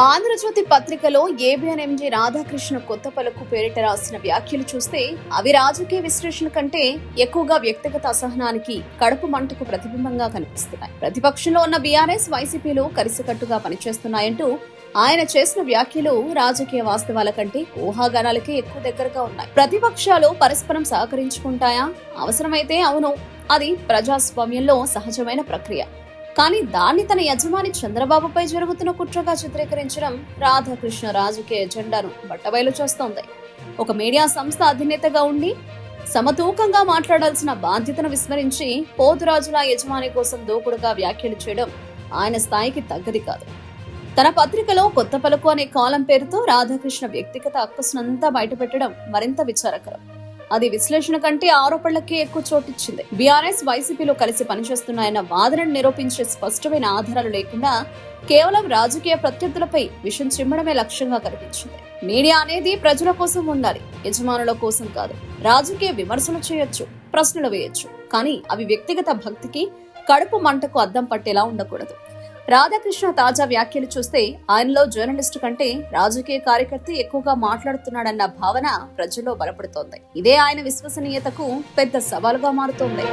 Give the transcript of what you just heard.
ఆంధ్రజ్యోతి పత్రికలో ఏబిఎన్ఎంజీ రాధాకృష్ణ కొత్త పలుకు పేరిట రాసిన వ్యాఖ్యలు చూస్తే అవి రాజకీయ విశ్లేషణ కంటే ఎక్కువగా వ్యక్తిగత అసహనానికి, కడుపు మంటకు ప్రతిబింబంగా కనిపిస్తున్నాయి. ప్రతిపక్షంలో ఉన్న బీఆర్ఎస్, వైసీపీలు కలిసికట్టుగా పనిచేస్తున్నాయంటూ ఆయన చేసిన వ్యాఖ్యలు రాజకీయ వాస్తవాల కంటే ఊహాగానాలకే ఎక్కువ దగ్గరగా ఉన్నాయి. ప్రతిపక్షాలు పరస్పరం సహకరించుకుంటాయా? అవసరమైతే అవును, అది ప్రజాస్వామ్యంలో సహజమైన ప్రక్రియ. కానీ దాన్ని తన యజమాని చంద్రబాబుపై జరుగుతున్న కుట్రగా చిత్రీకరించడం రాధాకృష్ణ రాజకీయ ఎజెండాను బట్టబయలు చేస్తోంది. ఒక మీడియా సంస్థ అధినేతగా ఉండి సమతూకంగా మాట్లాడాల్సిన బాధ్యతను విస్మరించి పోతురాజుల యజమాని కోసం దూకుడుగా వ్యాఖ్యలు చేయడం ఆయన స్థాయికి తగ్గది కాదు. తన పత్రికలో కొత్త పలుకు అనే కాలం పేరుతో రాధాకృష్ణ వ్యక్తిగత అక్కసునంతా బయటపెట్టడం మరింత విచారకరం. అది విశ్లేషణ కంటే ఆరోపణలకే ఎక్కువ చోటిచ్చింది. బీఆర్ఎస్, వైసీపీలో కలిసి పనిచేస్తున్నాయన్న వాదనను నిరూపించే స్పష్టమైన ఆధారాలు లేకుండా కేవలం రాజకీయ ప్రత్యర్థులపై విషం చిమ్మడమే లక్ష్యంగా కనిపించింది. మీడియా అనేది ప్రజల కోసం ఉండాలి, యజమానుల కోసం కాదు. రాజకీయ విమర్శలు చేయొచ్చు, ప్రశ్నలు వేయొచ్చు, కానీ అవి వ్యక్తిగత భక్తికి, కడుపు మంటకు అద్దం పట్టేలా ఉండకూడదు. రాధాకృష్ణ తాజా వ్యాఖ్యలు చూస్తే ఆయనలో జర్నలిస్టు కంటే రాజకీయ కార్యకర్త ఎక్కువగా మాట్లాడుతున్నాడన్న భావన ప్రజల్లో బలపడుతోంది. ఇదే ఆయన విశ్వసనీయతకు పెద్ద సవాలుగా మారుతోంది.